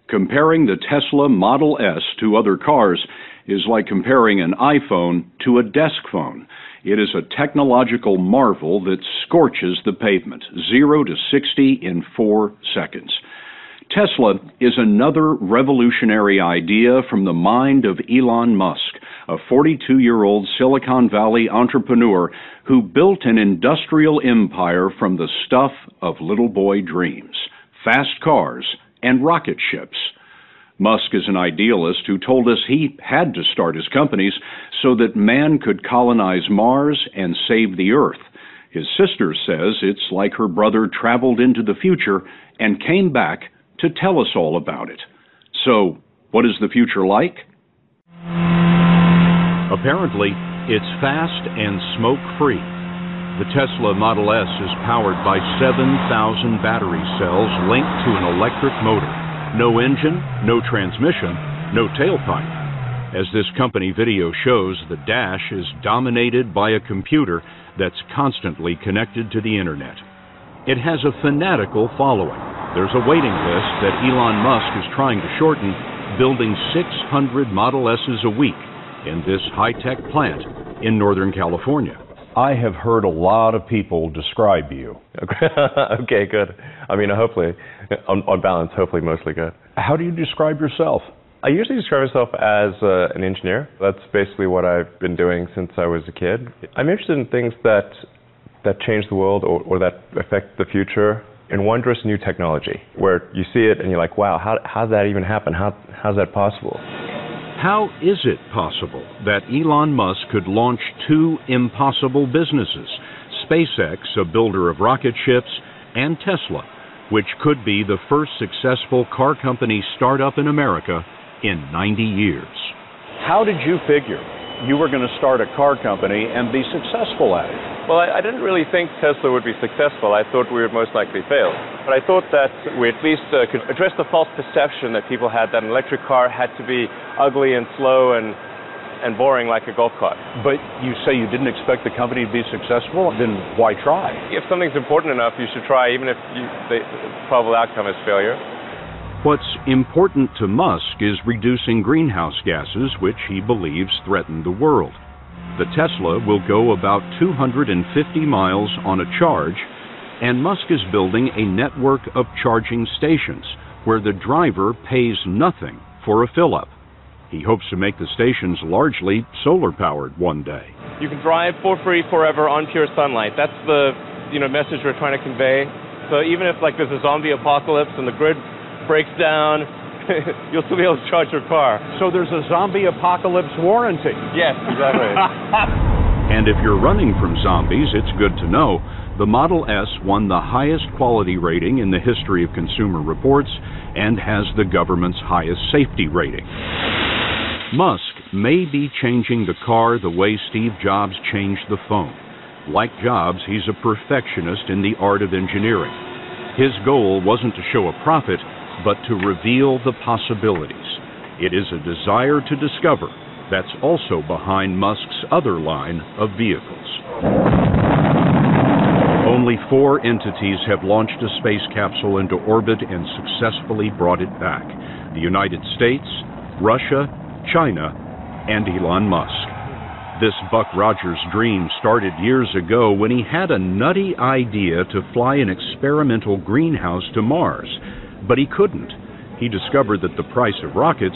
Comparing the Tesla Model S to other cars is like comparing an iPhone to a desk phone. It is a technological marvel that scorches the pavement, 0 to 60 in 4 seconds. Tesla is another revolutionary idea from the mind of Elon Musk, a 42-year-old Silicon Valley entrepreneur who built an industrial empire from the stuff of little boy dreams, fast cars, and rocket ships. Musk is an idealist who told us he had to start his companies so that man could colonize Mars and save the Earth. His sister says it's like her brother traveled into the future and came back to tell us all about it. So, what is the future like? Apparently, it's fast and smoke-free. The Tesla Model S is powered by 7,000 battery cells linked to an electric motor. No engine, no transmission, no tailpipe. As this company video shows, the dash is dominated by a computer that's constantly connected to the internet. It has a fanatical following. There's a waiting list that Elon Musk is trying to shorten, building 600 Model S's a week in this high-tech plant in Northern California. I have heard a lot of people describe you. Okay, good. I mean, hopefully, on balance, hopefully mostly good. How do you describe yourself? I usually describe myself as an engineer. That's basically what I've been doing since I was a kid. I'm interested in things that change the world or that affect the future in wondrous new technology, where you see it and you're like, wow, how did that even happen? How's that possible? How is it possible that Elon Musk could launch 2 impossible businesses, SpaceX, a builder of rocket ships, and Tesla, which could be the first successful car company startup in America in 90 years? How did you figure you were going to start a car company and be successful at it? Well, I didn't really think Tesla would be successful. I thought we would most likely fail. But I thought that we at least could address the false perception that people had that an electric car had to be ugly and slow and boring like a golf cart. But you say you didn't expect the company to be successful, then why try? If something's important enough, you should try, even if the probable outcome is failure. What's important to Musk is reducing greenhouse gases, which he believes threaten the world. The Tesla will go about 250 miles on a charge, and Musk is building a network of charging stations where the driver pays nothing for a fill-up. He hopes to make the stations largely solar-powered one day. You can drive for free forever on pure sunlight. That's the message we're trying to convey. So even if there's a zombie apocalypse and the grid breaks down, you'll still be able to charge your car. So there's a zombie apocalypse warranty. Yes, exactly. And if you're running from zombies, it's good to know the Model S won the highest quality rating in the history of Consumer Reports and has the government's highest safety rating. Musk may be changing the car the way Steve Jobs changed the phone. Like Jobs, he's a perfectionist in the art of engineering. His goal wasn't to show a profit, but to reveal the possibilities. It is a desire to discover that's also behind Musk's other line of vehicles. Only 4 entities have launched a space capsule into orbit and successfully brought it back: the United States, Russia, China, and Elon Musk. This Buck Rogers dream started years ago when he had a nutty idea to fly an experimental greenhouse to Mars. But he couldn't. He discovered that the price of rockets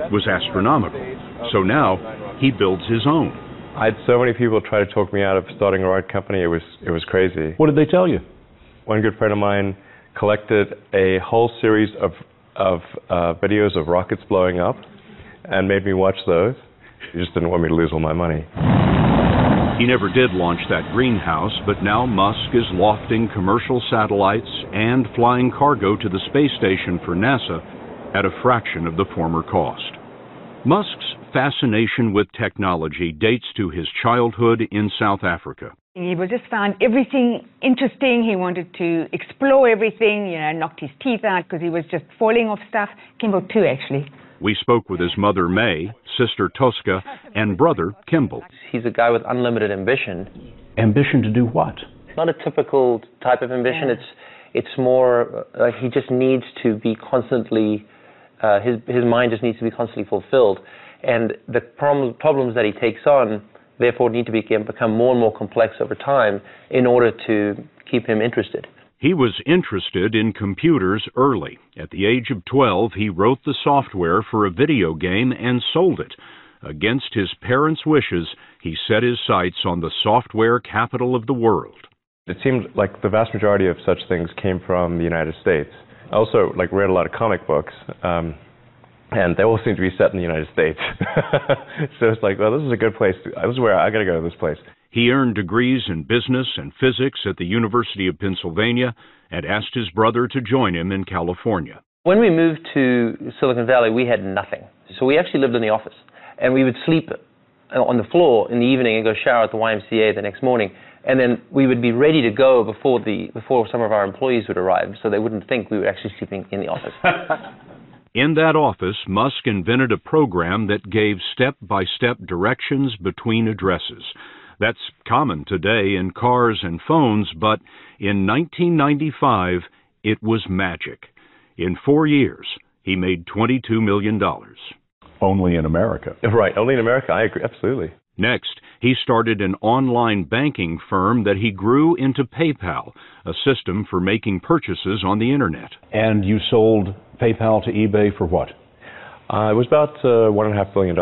was astronomical. So now he builds his own. I had so many people try to talk me out of starting a rocket company. It was crazy. What did they tell you? One good friend of mine collected a whole series of videos of rockets blowing up and made me watch those. He just didn't want me to lose all my money. He never did launch that greenhouse, but now Musk is lofting commercial satellites and flying cargo to the space station for NASA at a fraction of the former cost. Musk's fascination with technology dates to his childhood in South Africa. He just found everything interesting. He wanted to explore everything, knocked his teeth out because he was just falling off stuff. Kimball too, actually. We spoke with his mother, May, sister, Tosca, and brother, Kimball. He's a guy with unlimited ambition. Ambition to do what? Not a typical type of ambition. It's more like he just needs to be constantly His mind just needs to be constantly fulfilled. And the problems that he takes on, therefore, need to become more and more complex over time in order to keep him interested. He was interested in computers early. At the age of 12, he wrote the software for a video game and sold it. Against his parents' wishes, he set his sights on the software capital of the world. It seemed like the vast majority of such things came from the United States. I also read a lot of comic books, and they all seem to be set in the United States. So it's like, well, this is a good place. This is where I got to go to this place. He earned degrees in business and physics at the University of Pennsylvania and asked his brother to join him in California. When we moved to Silicon Valley, we had nothing. So we actually lived in the office. And we would sleep on the floor in the evening and go shower at the YMCA the next morning. And then we would be ready to go before some of our employees would arrive, so they wouldn't think we were actually sleeping in the office. In that office, Musk invented a program that gave step-by-step directions between addresses. That's common today in cars and phones, but in 1995, it was magic. In 4 years, he made $22 million. Only in America. Right, only in America, I agree, absolutely. Next, he started an online banking firm that he grew into PayPal, a system for making purchases on the Internet. And you sold PayPal to eBay for what? It was about $1.5 billion.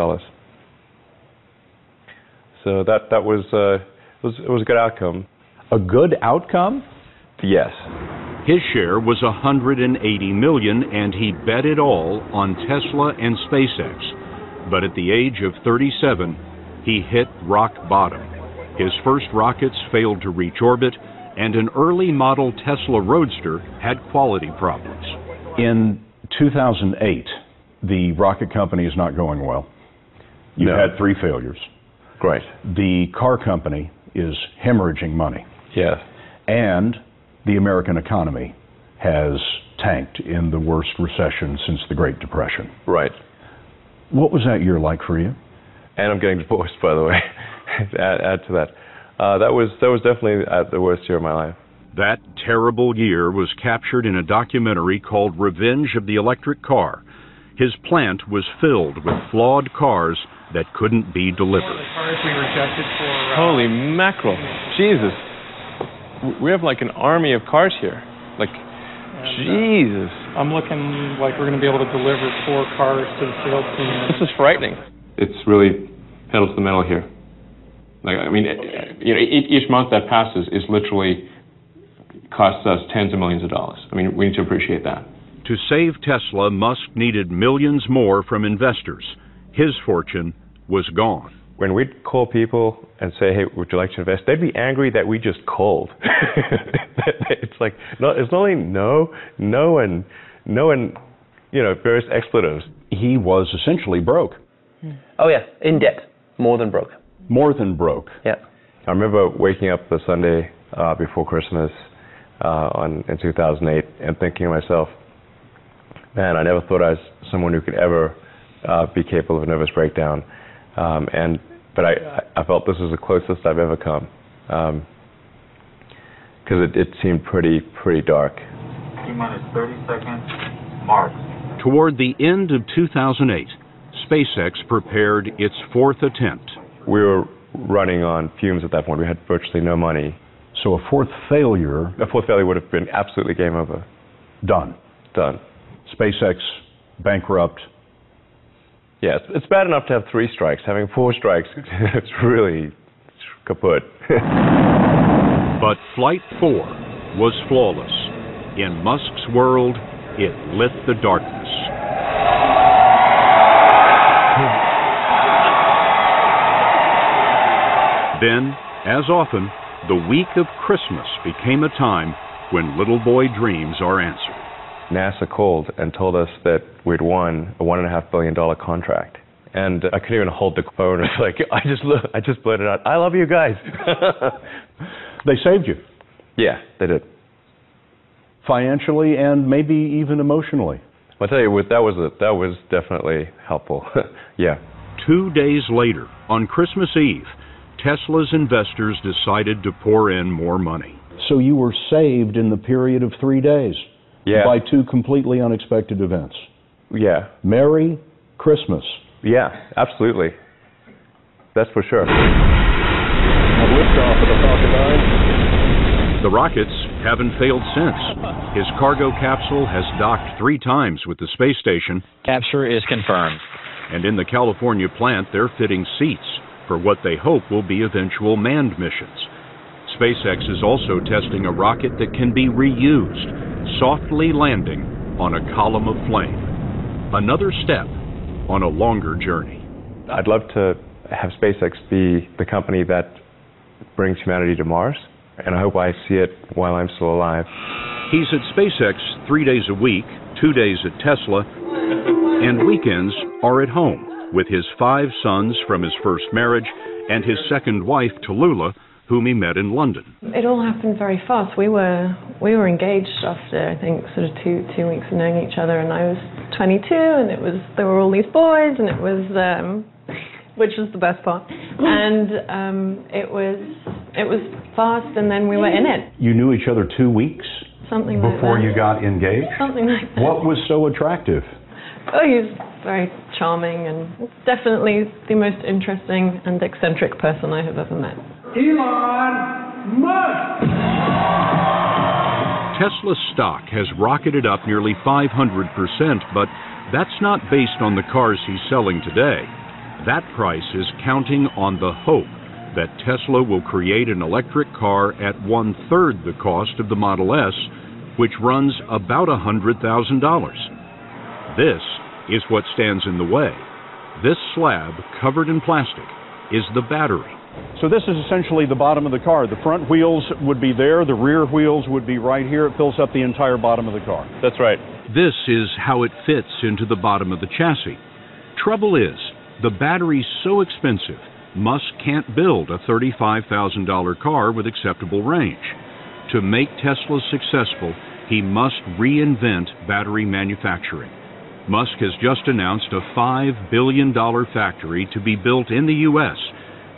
So that was a good outcome. A good outcome? Yes. His share was $180 million, and he bet it all on Tesla and SpaceX. But at the age of 37, he hit rock bottom. His first rockets failed to reach orbit, and an early model Tesla Roadster had quality problems. In 2008, the rocket company is not going well. You've had 3 failures. Great. The car company is hemorrhaging money. Yes. And the American economy has tanked in the worst recession since the Great Depression. Right. What was that year like for you? And I'm getting divorced, by the way. add to that. That was definitely the worst year of my life. That terrible year was captured in a documentary called Revenge of the Electric Car. His plant was filled with flawed cars that couldn't be delivered. Holy mackerel. Jesus. We have like an army of cars here. Jesus. I'm looking like we're going to be able to deliver 4 cars to the sales team. This is frightening. It's really pedal to the metal here. Each month that passes is literally costs us tens of millions of dollars. We need to appreciate that. To save Tesla, Musk needed millions more from investors. His fortune was gone. When we'd call people and say, hey, would you like to invest? They'd be angry that we just called. It's like, no, it's not only no, and various expletives. He was essentially broke. Oh, yeah, in debt. More than broke. More than broke. Yeah. I remember waking up the Sunday before Christmas in 2008 and thinking to myself, man, I never thought I was someone who could ever be capable of a nervous breakdown. But I felt this was the closest I've ever come, because it seemed pretty dark. T-minus 30 seconds, mark. Toward the end of 2008, SpaceX prepared its 4th attempt. We were running on fumes at that point. We had virtually no money. So a 4th failure... A 4th failure would have been absolutely game over. Done. SpaceX, bankrupt. Yeah, it's bad enough to have 3 strikes. Having 4 strikes, it's really kaput. But Flight 4 was flawless. In Musk's world, it lit the darkness. Then, as often, the week of Christmas became a time when little boy dreams are answered. NASA called and told us that we'd won a $1.5 billion contract. And I couldn't even hold the phone. It's like, I just blurted out, I love you guys. They saved you. Yeah, they did. Financially and maybe even emotionally. I'll tell you what, that was definitely helpful. Yeah. 2 days later, on Christmas Eve, Tesla's investors decided to pour in more money. So you were saved in the period of 3 days. Yeah. By 2 completely unexpected events. Yeah. Merry Christmas. Yeah, absolutely. That's for sure. Liftoff of the Falcon 9. The rockets haven't failed since. His cargo capsule has docked 3 times with the space station. Capture is confirmed. And in the California plant, they're fitting seats for what they hope will be eventual manned missions. SpaceX is also testing a rocket that can be reused, softly landing on a column of flame. Another step on a longer journey. I'd love to have SpaceX be the company that brings humanity to Mars, and I hope I see it while I'm still alive. He's at SpaceX 3 days a week, 2 days at Tesla, and weekends are at home with his 5 sons from his first marriage and his second wife, Tallulah, whom he met in London. It all happened very fast. We were engaged after, I think, sort of two weeks of knowing each other, and I was 22, and there were all these boys, and it was, which was the best part, and it was fast, and then we were in it. You knew each other 2 weeks? Something like that. Before you got engaged? Something like that. What was so attractive? Oh, he's very charming and definitely the most interesting and eccentric person I have ever met. Elon Musk! Tesla stock has rocketed up nearly 500%, but that's not based on the cars he's selling today. That price is counting on the hope that Tesla will create an electric car at 1/3 the cost of the Model S, which runs about $100,000. This is what stands in the way. This slab, covered in plastic, is the battery. So this is essentially the bottom of the car. The front wheels would be there, the rear wheels would be right here. It fills up the entire bottom of the car. That's right. This is how it fits into the bottom of the chassis. Trouble is, the battery's so expensive, Musk can't build a $35,000 car with acceptable range. To make Tesla successful, he must reinvent battery manufacturing. Musk has just announced a $5 billion factory to be built in the U.S.,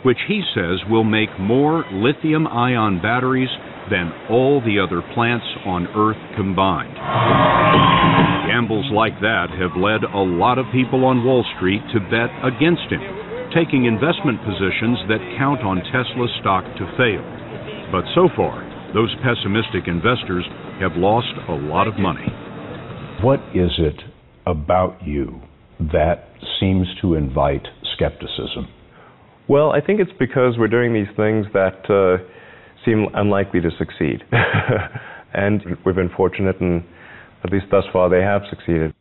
which he says will make more lithium-ion batteries than all the other plants on Earth combined. Gambles like that have led a lot of people on Wall Street to bet against him, taking investment positions that count on Tesla stock to fail. But so far, those pessimistic investors have lost a lot of money. What is it about you that seems to invite skepticism? Well, I think it's because we're doing these things that seem unlikely to succeed. And we've been fortunate, and at least thus far they have succeeded.